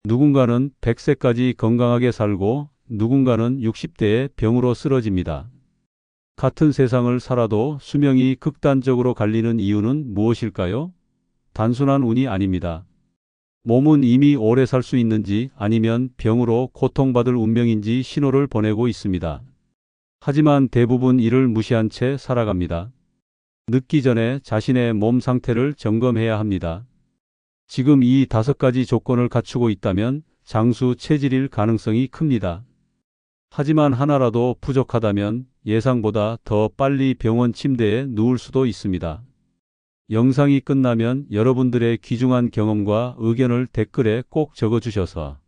누군가는 100세까지 건강하게 살고 누군가는 60대에 병으로 쓰러집니다. 같은 세상을 살아도 수명이 극단적으로 갈리는 이유는 무엇일까요? 단순한 운이 아닙니다. 몸은 이미 오래 살 수 있는지 아니면 병으로 고통받을 운명인지 신호를 보내고 있습니다. 하지만 대부분 이를 무시한 채 살아갑니다. 늙기 전에 자신의 몸 상태를 점검해야 합니다. 지금 이 5가지 조건을 갖추고 있다면 장수 체질일 가능성이 큽니다. 하지만 하나라도 부족하다면 예상보다 더 빨리 병원 침대에 누울 수도 있습니다. 영상이 끝나면 여러분들의 귀중한 경험과 의견을 댓글에 꼭 적어주셔서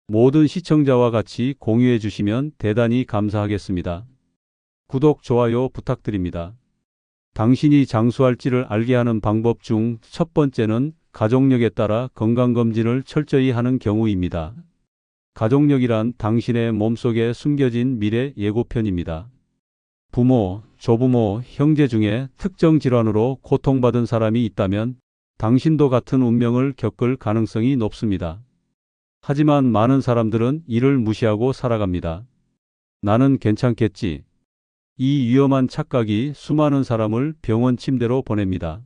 모든 시청자와 같이 공유해 주시면 대단히 감사하겠습니다. 구독, 좋아요 부탁드립니다. 당신이 장수할지를 알게 하는 방법 중 첫 번째는 가족력에 따라 건강검진을 철저히 하는 경우입니다. 가족력이란 당신의 몸속에 숨겨진 미래 예고편입니다. 부모, 조부모, 형제 중에 특정 질환으로 고통받은 사람이 있다면 당신도 같은 운명을 겪을 가능성이 높습니다. 하지만 많은 사람들은 이를 무시하고 살아갑니다. 나는 괜찮겠지. 이 위험한 착각이 수많은 사람을 병원 침대로 보냅니다.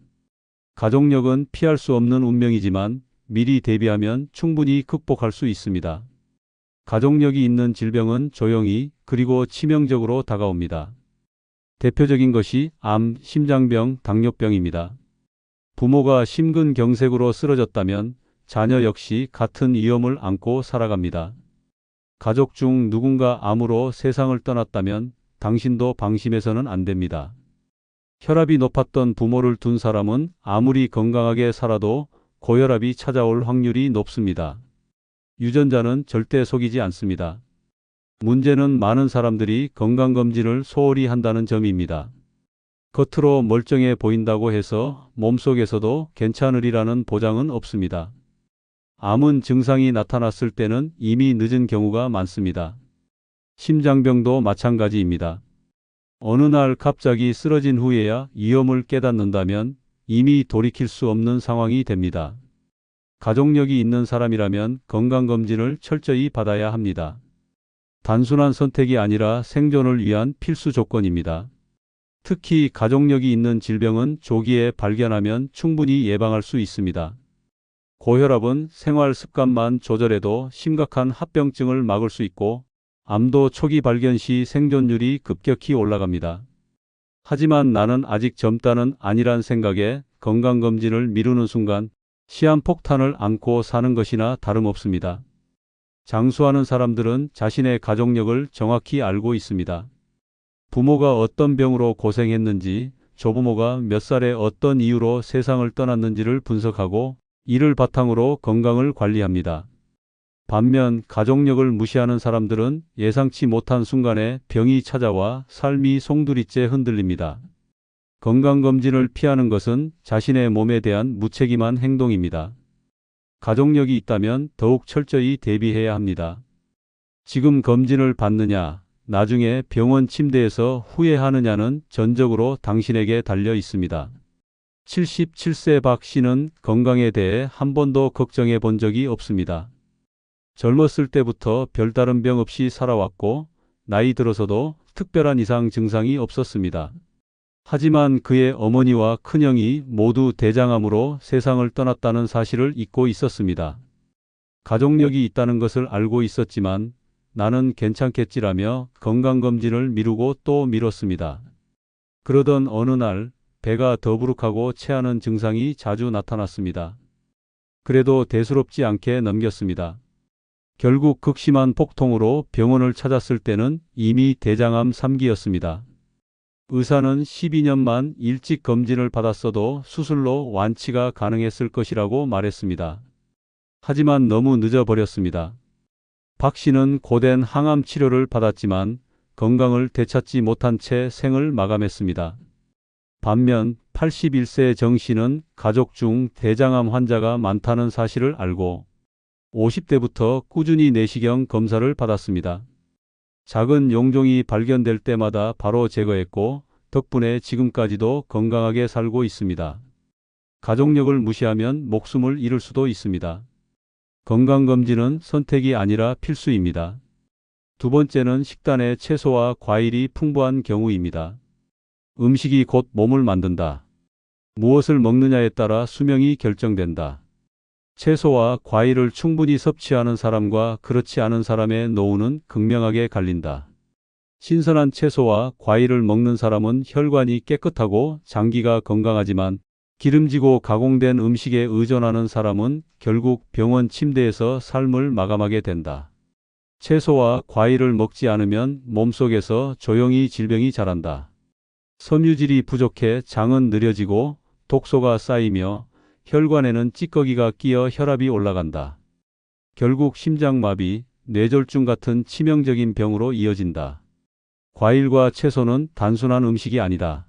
가족력은 피할 수 없는 운명이지만 미리 대비하면 충분히 극복할 수 있습니다. 가족력이 있는 질병은 조용히 그리고 치명적으로 다가옵니다. 대표적인 것이 암, 심장병, 당뇨병입니다. 부모가 심근경색으로 쓰러졌다면 자녀 역시 같은 위험을 안고 살아갑니다. 가족 중 누군가 암으로 세상을 떠났다면 당신도 방심해서는 안 됩니다. 혈압이 높았던 부모를 둔 사람은 아무리 건강하게 살아도 고혈압이 찾아올 확률이 높습니다. 유전자는 절대 속이지 않습니다. 문제는 많은 사람들이 건강검진을 소홀히 한다는 점입니다. 겉으로 멀쩡해 보인다고 해서 몸속에서도 괜찮으리라는 보장은 없습니다. 암은 증상이 나타났을 때는 이미 늦은 경우가 많습니다. 심장병도 마찬가지입니다. 어느 날 갑자기 쓰러진 후에야 위험을 깨닫는다면 이미 돌이킬 수 없는 상황이 됩니다. 가족력이 있는 사람이라면 건강검진을 철저히 받아야 합니다. 단순한 선택이 아니라 생존을 위한 필수 조건입니다. 특히 가족력이 있는 질병은 조기에 발견하면 충분히 예방할 수 있습니다. 고혈압은 생활 습관만 조절해도 심각한 합병증을 막을 수 있고 암도 초기 발견 시 생존율이 급격히 올라갑니다. 하지만 나는 아직 젊다는 아니란 생각에 건강검진을 미루는 순간 시한폭탄을 안고 사는 것이나 다름없습니다. 장수하는 사람들은 자신의 가족력을 정확히 알고 있습니다. 부모가 어떤 병으로 고생했는지, 조부모가 몇 살에 어떤 이유로 세상을 떠났는지를 분석하고 이를 바탕으로 건강을 관리합니다. 반면 가족력을 무시하는 사람들은 예상치 못한 순간에 병이 찾아와 삶이 송두리째 흔들립니다. 건강검진을 피하는 것은 자신의 몸에 대한 무책임한 행동입니다. 가족력이 있다면 더욱 철저히 대비해야 합니다. 지금 검진을 받느냐, 나중에 병원 침대에서 후회하느냐는 전적으로 당신에게 달려 있습니다. 77세 박 씨는 건강에 대해 한 번도 걱정해 본 적이 없습니다. 젊었을 때부터 별다른 병 없이 살아왔고 나이 들어서도 특별한 이상 증상이 없었습니다. 하지만 그의 어머니와 큰형이 모두 대장암으로 세상을 떠났다는 사실을 잊고 있었습니다. 가족력이 있다는 것을 알고 있었지만 나는 괜찮겠지라며 건강검진을 미루고 또 미뤘습니다. 그러던 어느 날 배가 더부룩하고 체하는 증상이 자주 나타났습니다. 그래도 대수롭지 않게 넘겼습니다. 결국 극심한 폭통으로 병원을 찾았을 때는 이미 대장암 3기였습니다. 의사는 12년만 일찍 검진을 받았어도 수술로 완치가 가능했을 것이라고 말했습니다. 하지만 너무 늦어버렸습니다. 박 씨는 고된 항암 치료를 받았지만 건강을 되찾지 못한 채 생을 마감했습니다. 반면 81세 정 씨는 가족 중 대장암 환자가 많다는 사실을 알고 50대부터 꾸준히 내시경 검사를 받았습니다. 작은 용종이 발견될 때마다 바로 제거했고 덕분에 지금까지도 건강하게 살고 있습니다. 가족력을 무시하면 목숨을 잃을 수도 있습니다. 건강검진은 선택이 아니라 필수입니다. 두 번째는 식단에 채소와 과일이 풍부한 경우입니다. 음식이 곧 몸을 만든다. 무엇을 먹느냐에 따라 수명이 결정된다. 채소와 과일을 충분히 섭취하는 사람과 그렇지 않은 사람의 노후는 극명하게 갈린다. 신선한 채소와 과일을 먹는 사람은 혈관이 깨끗하고 장기가 건강하지만 기름지고 가공된 음식에 의존하는 사람은 결국 병원 침대에서 삶을 마감하게 된다. 채소와 과일을 먹지 않으면 몸속에서 조용히 질병이 자란다. 섬유질이 부족해 장은 느려지고 독소가 쌓이며 혈관에는 찌꺼기가 끼어 혈압이 올라간다. 결국 심장마비, 뇌졸중 같은 치명적인 병으로 이어진다. 과일과 채소는 단순한 음식이 아니다.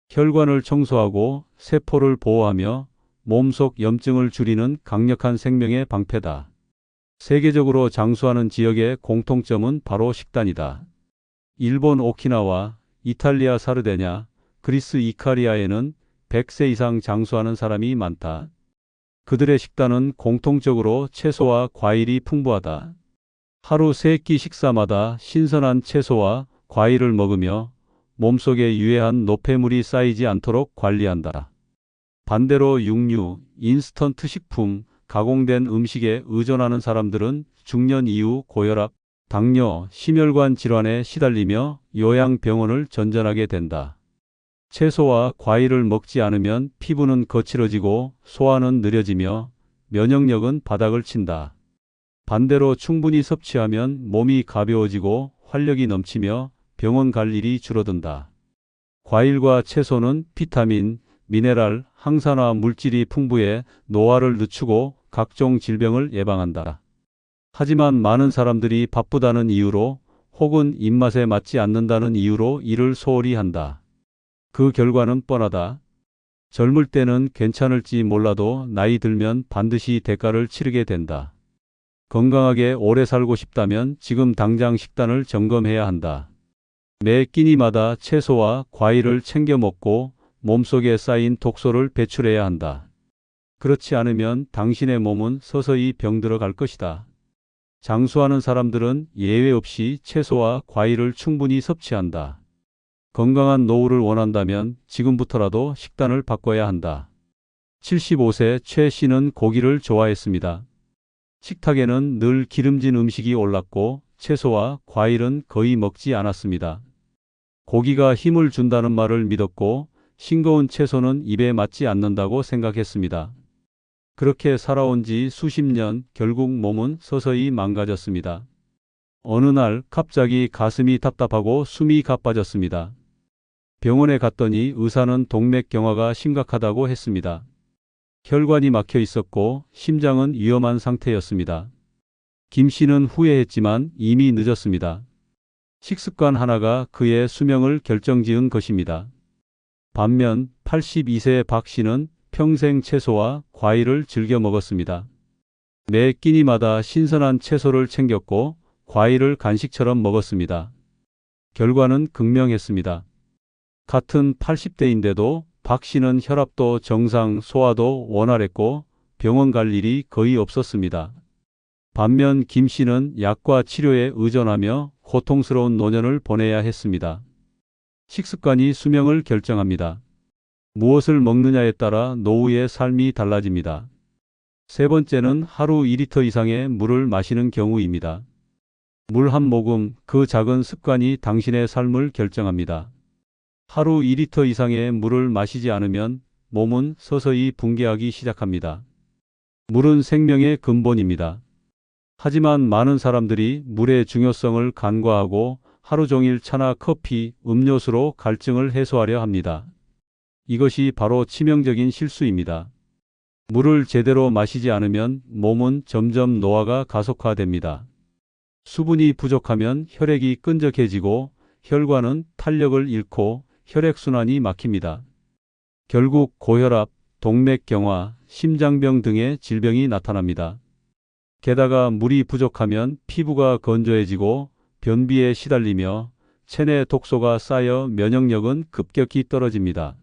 혈관을 청소하고 세포를 보호하며 몸속 염증을 줄이는 강력한 생명의 방패다. 세계적으로 장수하는 지역의 공통점은 바로 식단이다. 일본 오키나와, 이탈리아 사르데냐, 그리스 이카리아에는 100세 이상 장수하는 사람이 많다. 그들의 식단은 공통적으로 채소와 과일이 풍부하다. 하루 3끼 식사마다 신선한 채소와 과일을 먹으며 몸속에 유해한 노폐물이 쌓이지 않도록 관리한다. 반대로 육류, 인스턴트 식품, 가공된 음식에 의존하는 사람들은 중년 이후 고혈압, 당뇨, 심혈관 질환에 시달리며 요양병원을 전전하게 된다. 채소와 과일을 먹지 않으면 피부는 거칠어지고 소화는 느려지며 면역력은 바닥을 친다. 반대로 충분히 섭취하면 몸이 가벼워지고 활력이 넘치며 병원 갈 일이 줄어든다. 과일과 채소는 비타민, 미네랄, 항산화 물질이 풍부해 노화를 늦추고 각종 질병을 예방한다. 하지만 많은 사람들이 바쁘다는 이유로 혹은 입맛에 맞지 않는다는 이유로 이를 소홀히 한다. 그 결과는 뻔하다. 젊을 때는 괜찮을지 몰라도 나이 들면 반드시 대가를 치르게 된다. 건강하게 오래 살고 싶다면 지금 당장 식단을 점검해야 한다. 매 끼니마다 채소와 과일을 챙겨 먹고 몸속에 쌓인 독소를 배출해야 한다. 그렇지 않으면 당신의 몸은 서서히 병들어 갈 것이다. 장수하는 사람들은 예외 없이 채소와 과일을 충분히 섭취한다. 건강한 노후를 원한다면 지금부터라도 식단을 바꿔야 한다. 75세 최 씨는 고기를 좋아했습니다. 식탁에는 늘 기름진 음식이 올랐고 채소와 과일은 거의 먹지 않았습니다. 고기가 힘을 준다는 말을 믿었고 싱거운 채소는 입에 맞지 않는다고 생각했습니다. 그렇게 살아온 지 수십 년, 결국 몸은 서서히 망가졌습니다. 어느 날 갑자기 가슴이 답답하고 숨이 가빠졌습니다. 병원에 갔더니 의사는 동맥경화가 심각하다고 했습니다. 혈관이 막혀 있었고 심장은 위험한 상태였습니다. 김 씨는 후회했지만 이미 늦었습니다. 식습관 하나가 그의 수명을 결정지은 것입니다. 반면 82세의 박 씨는 평생 채소와 과일을 즐겨 먹었습니다. 매 끼니마다 신선한 채소를 챙겼고 과일을 간식처럼 먹었습니다. 결과는 극명했습니다. 같은 80대인데도 박 씨는 혈압도 정상, 소화도 원활했고 병원 갈 일이 거의 없었습니다. 반면 김 씨는 약과 치료에 의존하며 고통스러운 노년을 보내야 했습니다. 식습관이 수명을 결정합니다. 무엇을 먹느냐에 따라 노후의 삶이 달라집니다. 세 번째는 하루 2리터 이상의 물을 마시는 경우입니다. 물 한 모금, 그 작은 습관이 당신의 삶을 결정합니다. 하루 2리터 이상의 물을 마시지 않으면 몸은 서서히 붕괴하기 시작합니다. 물은 생명의 근본입니다. 하지만 많은 사람들이 물의 중요성을 간과하고 하루 종일 차나 커피, 음료수로 갈증을 해소하려 합니다. 이것이 바로 치명적인 실수입니다. 물을 제대로 마시지 않으면 몸은 점점 노화가 가속화됩니다. 수분이 부족하면 혈액이 끈적해지고 혈관은 탄력을 잃고 혈액순환이 막힙니다. 결국 고혈압, 동맥경화, 심장병 등의 질병이 나타납니다. 게다가 물이 부족하면 피부가 건조해지고 변비에 시달리며 체내 독소가 쌓여 면역력은 급격히 떨어집니다.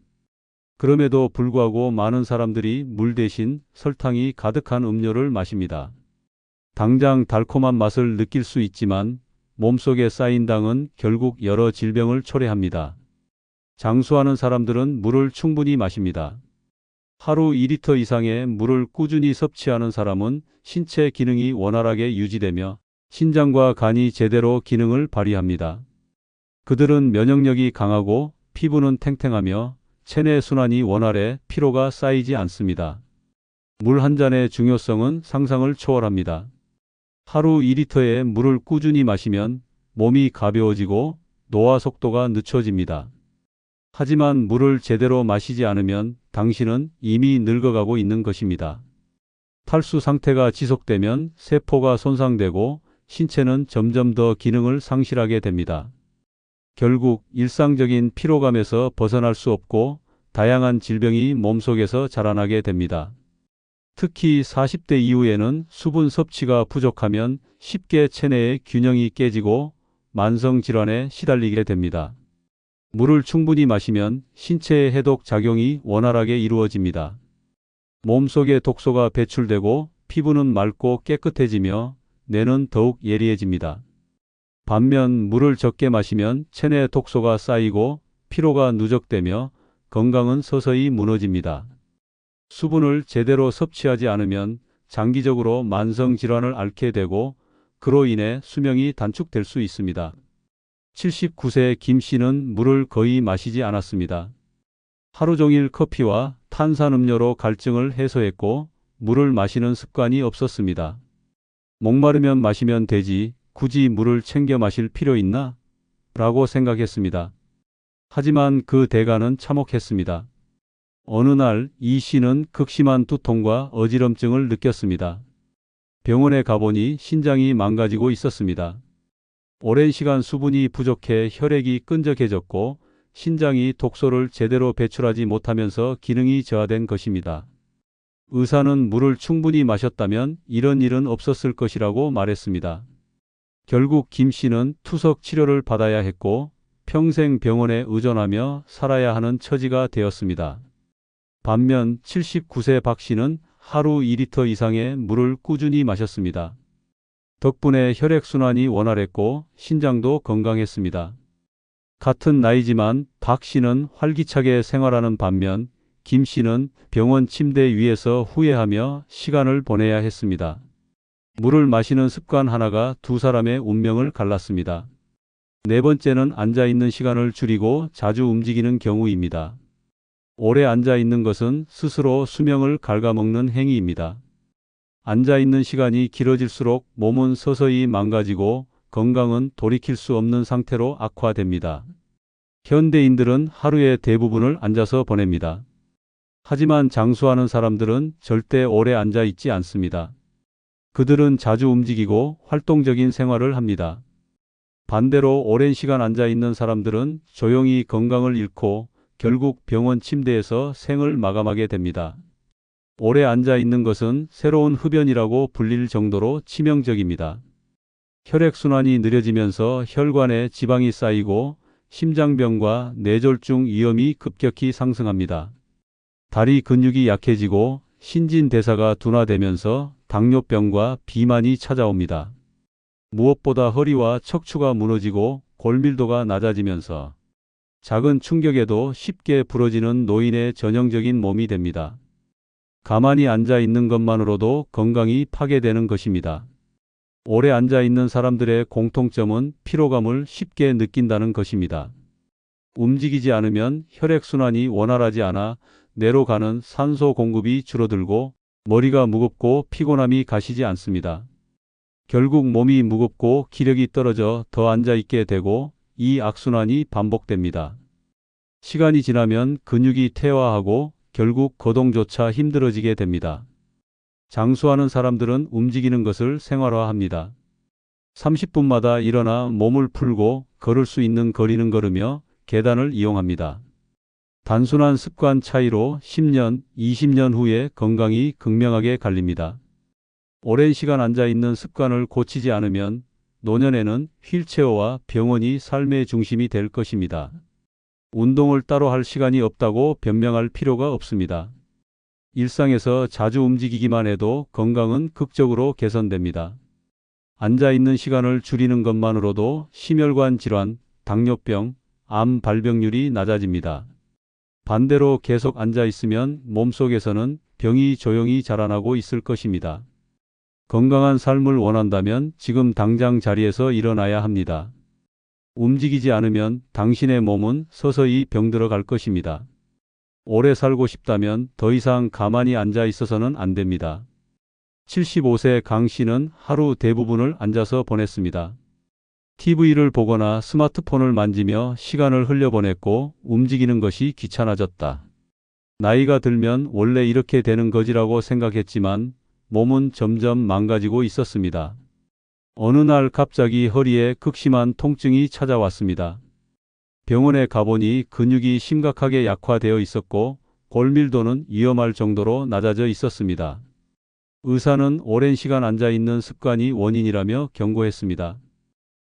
그럼에도 불구하고 많은 사람들이 물 대신 설탕이 가득한 음료를 마십니다. 당장 달콤한 맛을 느낄 수 있지만 몸속에 쌓인 당은 결국 여러 질병을 초래합니다. 장수하는 사람들은 물을 충분히 마십니다. 하루 2리터 이상의 물을 꾸준히 섭취하는 사람은 신체 기능이 원활하게 유지되며 신장과 간이 제대로 기능을 발휘합니다. 그들은 면역력이 강하고 피부는 탱탱하며 체내 순환이 원활해 피로가 쌓이지 않습니다. 물 한 잔의 중요성은 상상을 초월합니다. 하루 2리터의 물을 꾸준히 마시면 몸이 가벼워지고 노화 속도가 늦춰집니다. 하지만 물을 제대로 마시지 않으면 당신은 이미 늙어가고 있는 것입니다. 탈수 상태가 지속되면 세포가 손상되고 신체는 점점 더 기능을 상실하게 됩니다. 결국 일상적인 피로감에서 벗어날 수 없고 다양한 질병이 몸속에서 자라나게 됩니다. 특히 40대 이후에는 수분 섭취가 부족하면 쉽게 체내의 균형이 깨지고 만성질환에 시달리게 됩니다. 물을 충분히 마시면 신체의 해독 작용이 원활하게 이루어집니다. 몸속에 독소가 배출되고 피부는 맑고 깨끗해지며 뇌는 더욱 예리해집니다. 반면 물을 적게 마시면 체내 독소가 쌓이고 피로가 누적되며 건강은 서서히 무너집니다. 수분을 제대로 섭취하지 않으면 장기적으로 만성질환을 앓게 되고 그로 인해 수명이 단축될 수 있습니다. 79세 김 씨는 물을 거의 마시지 않았습니다. 하루 종일 커피와 탄산음료로 갈증을 해소했고 물을 마시는 습관이 없었습니다. 목마르면 마시면 되지 굳이 물을 챙겨 마실 필요 있나? 라고 생각했습니다. 하지만 그 대가는 참혹했습니다. 어느 날 이 씨는 극심한 두통과 어지럼증을 느꼈습니다. 병원에 가보니 신장이 망가지고 있었습니다. 오랜 시간 수분이 부족해 혈액이 끈적해졌고 신장이 독소를 제대로 배출하지 못하면서 기능이 저하된 것입니다. 의사는 물을 충분히 마셨다면 이런 일은 없었을 것이라고 말했습니다. 결국 김 씨는 투석 치료를 받아야 했고 평생 병원에 의존하며 살아야 하는 처지가 되었습니다. 반면 79세 박 씨는 하루 2리터 이상의 물을 꾸준히 마셨습니다. 덕분에 혈액순환이 원활했고 신장도 건강했습니다. 같은 나이지만 박 씨는 활기차게 생활하는 반면 김 씨는 병원 침대 위에서 후회하며 시간을 보내야 했습니다. 물을 마시는 습관 하나가 두 사람의 운명을 갈랐습니다. 네 번째는 앉아있는 시간을 줄이고 자주 움직이는 경우입니다. 오래 앉아있는 것은 스스로 수명을 갉아먹는 행위입니다. 앉아있는 시간이 길어질수록 몸은 서서히 망가지고 건강은 돌이킬 수 없는 상태로 악화됩니다. 현대인들은 하루의 대부분을 앉아서 보냅니다. 하지만 장수하는 사람들은 절대 오래 앉아 있지 않습니다. 그들은 자주 움직이고 활동적인 생활을 합니다. 반대로 오랜 시간 앉아 있는 사람들은 조용히 건강을 잃고 결국 병원 침대에서 생을 마감하게 됩니다. 오래 앉아 있는 것은 새로운 흡연이라고 불릴 정도로 치명적입니다. 혈액순환이 느려지면서 혈관에 지방이 쌓이고 심장병과 뇌졸중 위험이 급격히 상승합니다. 다리 근육이 약해지고 신진대사가 둔화되면서 당뇨병과 비만이 찾아옵니다. 무엇보다 허리와 척추가 무너지고 골밀도가 낮아지면서 작은 충격에도 쉽게 부러지는 노인의 전형적인 몸이 됩니다. 가만히 앉아 있는 것만으로도 건강이 파괴되는 것입니다. 오래 앉아 있는 사람들의 공통점은 피로감을 쉽게 느낀다는 것입니다. 움직이지 않으면 혈액순환이 원활하지 않아 뇌로 가는 산소 공급이 줄어들고 머리가 무겁고 피곤함이 가시지 않습니다. 결국 몸이 무겁고 기력이 떨어져 더 앉아 있게 되고 이 악순환이 반복됩니다. 시간이 지나면 근육이 퇴화하고 결국 거동조차 힘들어지게 됩니다. 장수하는 사람들은 움직이는 것을 생활화합니다. 30분마다 일어나 몸을 풀고 걸을 수 있는 거리는 걸으며 계단을 이용합니다. 단순한 습관 차이로 10년, 20년 후에 건강이 극명하게 갈립니다. 오랜 시간 앉아 있는 습관을 고치지 않으면 노년에는 휠체어와 병원이 삶의 중심이 될 것입니다. 운동을 따로 할 시간이 없다고 변명할 필요가 없습니다. 일상에서 자주 움직이기만 해도 건강은 극적으로 개선됩니다. 앉아있는 시간을 줄이는 것만으로도 심혈관 질환, 당뇨병, 암 발병률이 낮아집니다. 반대로 계속 앉아있으면 몸속에서는 병이 조용히 자라나고 있을 것입니다. 건강한 삶을 원한다면 지금 당장 자리에서 일어나야 합니다. 움직이지 않으면 당신의 몸은 서서히 병들어 갈 것입니다. 오래 살고 싶다면 더 이상 가만히 앉아 있어서는 안 됩니다. 75세 강 씨는 하루 대부분을 앉아서 보냈습니다. TV를 보거나 스마트폰을 만지며 시간을 흘려보냈고 움직이는 것이 귀찮아졌다. 나이가 들면 원래 이렇게 되는 거지라고 생각했지만 몸은 점점 망가지고 있었습니다. 어느 날 갑자기 허리에 극심한 통증이 찾아왔습니다. 병원에 가보니 근육이 심각하게 약화되어 있었고 골밀도는 위험할 정도로 낮아져 있었습니다. 의사는 오랜 시간 앉아있는 습관이 원인이라며 경고했습니다.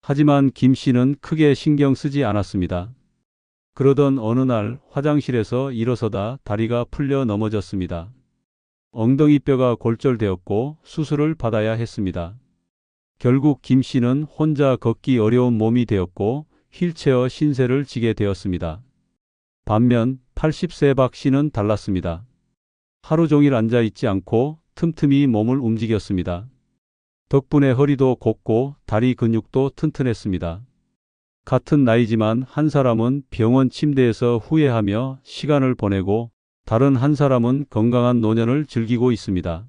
하지만 김 씨는 크게 신경 쓰지 않았습니다. 그러던 어느 날 화장실에서 일어서다 다리가 풀려 넘어졌습니다. 엉덩이뼈가 골절되었고 수술을 받아야 했습니다. 결국 김 씨는 혼자 걷기 어려운 몸이 되었고 휠체어 신세를 지게 되었습니다. 반면 80세 박 씨는 달랐습니다. 하루 종일 앉아있지 않고 틈틈이 몸을 움직였습니다. 덕분에 허리도 곱고 다리 근육도 튼튼했습니다. 같은 나이지만 한 사람은 병원 침대에서 후회하며 시간을 보내고 다른 한 사람은 건강한 노년을 즐기고 있습니다.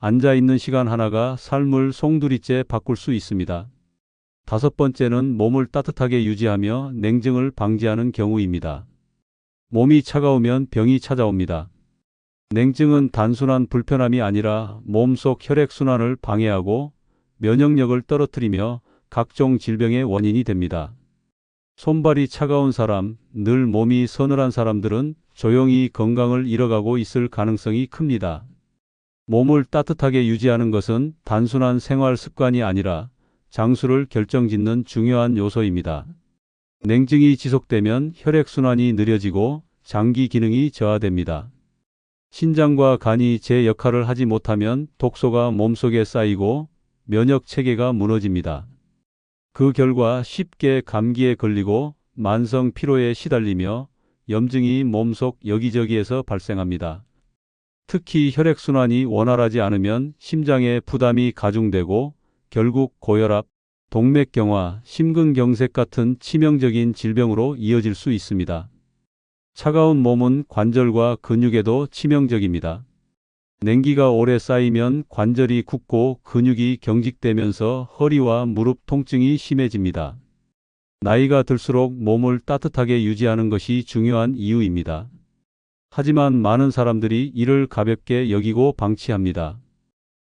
앉아있는 시간 하나가 삶을 송두리째 바꿀 수 있습니다. 다섯 번째는 몸을 따뜻하게 유지하며 냉증을 방지하는 경우입니다. 몸이 차가우면 병이 찾아옵니다. 냉증은 단순한 불편함이 아니라 몸속 혈액순환을 방해하고 면역력을 떨어뜨리며 각종 질병의 원인이 됩니다. 손발이 차가운 사람, 늘 몸이 서늘한 사람들은 조용히 건강을 잃어가고 있을 가능성이 큽니다. 몸을 따뜻하게 유지하는 것은 단순한 생활 습관이 아니라 장수를 결정짓는 중요한 요소입니다. 냉증이 지속되면 혈액순환이 느려지고 장기 기능이 저하됩니다. 신장과 간이 제 역할을 하지 못하면 독소가 몸속에 쌓이고 면역 체계가 무너집니다. 그 결과 쉽게 감기에 걸리고 만성 피로에 시달리며 염증이 몸속 여기저기에서 발생합니다. 특히 혈액순환이 원활하지 않으면 심장에 부담이 가중되고 결국 고혈압, 동맥경화, 심근경색 같은 치명적인 질병으로 이어질 수 있습니다. 차가운 몸은 관절과 근육에도 치명적입니다. 냉기가 오래 쌓이면 관절이 굳고 근육이 경직되면서 허리와 무릎 통증이 심해집니다. 나이가 들수록 몸을 따뜻하게 유지하는 것이 중요한 이유입니다. 하지만 많은 사람들이 이를 가볍게 여기고 방치합니다.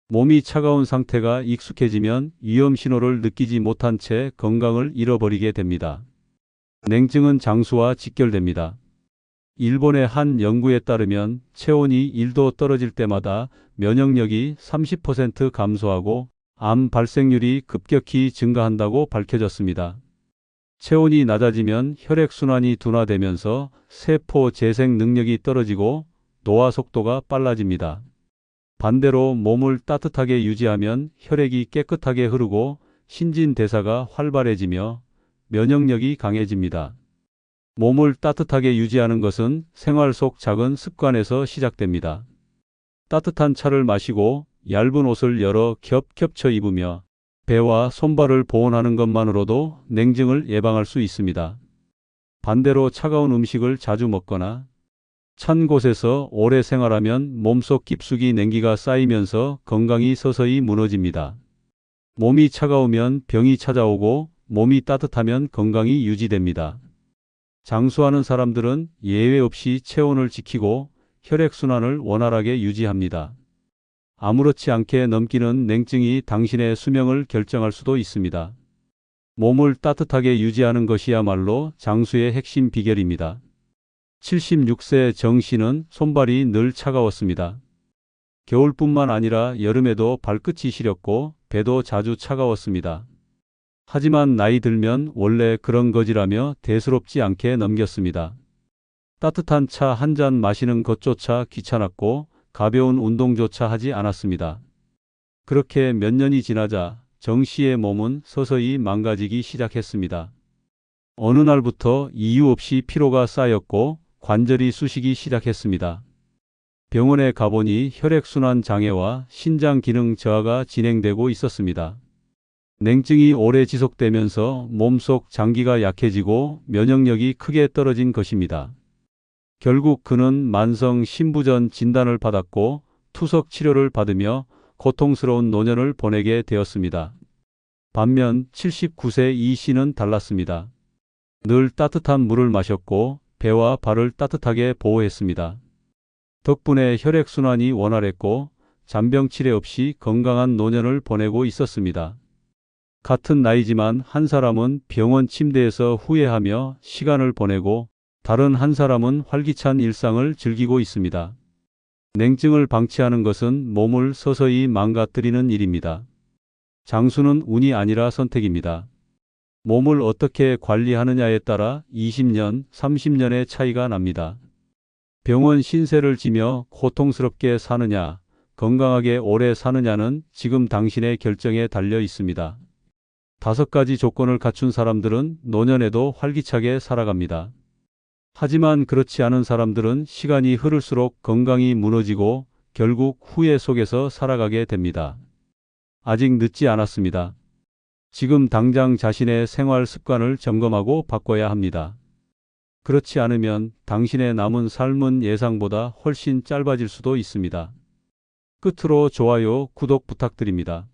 몸이 차가운 상태가 익숙해지면 위험 신호를 느끼지 못한 채 건강을 잃어버리게 됩니다. 냉증은 장수와 직결됩니다. 일본의 한 연구에 따르면 체온이 1도 떨어질 때마다 면역력이 30% 감소하고 암 발생률이 급격히 증가한다고 밝혀졌습니다. 체온이 낮아지면 혈액순환이 둔화되면서 세포 재생 능력이 떨어지고 노화 속도가 빨라집니다. 반대로 몸을 따뜻하게 유지하면 혈액이 깨끗하게 흐르고 신진대사가 활발해지며 면역력이 강해집니다. 몸을 따뜻하게 유지하는 것은 생활 속 작은 습관에서 시작됩니다. 따뜻한 차를 마시고 얇은 옷을 여러 겹 겹쳐 입으며 배와 손발을 보온하는 것만으로도 냉증을 예방할 수 있습니다. 반대로 차가운 음식을 자주 먹거나 찬 곳에서 오래 생활하면 몸속 깊숙이 냉기가 쌓이면서 건강이 서서히 무너집니다. 몸이 차가우면 병이 찾아오고 몸이 따뜻하면 건강이 유지됩니다. 장수하는 사람들은 예외 없이 체온을 지키고 혈액순환을 원활하게 유지합니다. 아무렇지 않게 넘기는 냉증이 당신의 수명을 결정할 수도 있습니다. 몸을 따뜻하게 유지하는 것이야말로 장수의 핵심 비결입니다. 76세 정 씨는 손발이 늘 차가웠습니다. 겨울뿐만 아니라 여름에도 발끝이 시렸고 배도 자주 차가웠습니다. 하지만 나이 들면 원래 그런 거지라며 대수롭지 않게 넘겼습니다. 따뜻한 차 한 잔 마시는 것조차 귀찮았고 가벼운 운동조차 하지 않았습니다. 그렇게 몇 년이 지나자 정 씨의 몸은 서서히 망가지기 시작했습니다. 어느 날부터 이유 없이 피로가 쌓였고 관절이 쑤시기 시작했습니다. 병원에 가보니 혈액순환 장애와 신장 기능 저하가 진행되고 있었습니다. 냉증이 오래 지속되면서 몸속 장기가 약해지고 면역력이 크게 떨어진 것입니다. 결국 그는 만성 신부전 진단을 받았고 투석 치료를 받으며 고통스러운 노년을 보내게 되었습니다. 반면 79세 이 씨는 달랐습니다. 늘 따뜻한 물을 마셨고 배와 발을 따뜻하게 보호했습니다. 덕분에 혈액순환이 원활했고 잔병 치레 없이 건강한 노년을 보내고 있었습니다. 같은 나이지만 한 사람은 병원 침대에서 후회하며 시간을 보내고 다른 한 사람은 활기찬 일상을 즐기고 있습니다. 냉증을 방치하는 것은 몸을 서서히 망가뜨리는 일입니다. 장수는 운이 아니라 선택입니다. 몸을 어떻게 관리하느냐에 따라 20년, 30년의 차이가 납니다. 병원 신세를 지며 고통스럽게 사느냐, 건강하게 오래 사느냐는 지금 당신의 결정에 달려 있습니다. 5가지 조건을 갖춘 사람들은 노년에도 활기차게 살아갑니다. 하지만 그렇지 않은 사람들은 시간이 흐를수록 건강이 무너지고 결국 후회 속에서 살아가게 됩니다. 아직 늦지 않았습니다. 지금 당장 자신의 생활 습관을 점검하고 바꿔야 합니다. 그렇지 않으면 당신의 남은 삶은 예상보다 훨씬 짧아질 수도 있습니다. 끝으로 좋아요, 구독 부탁드립니다.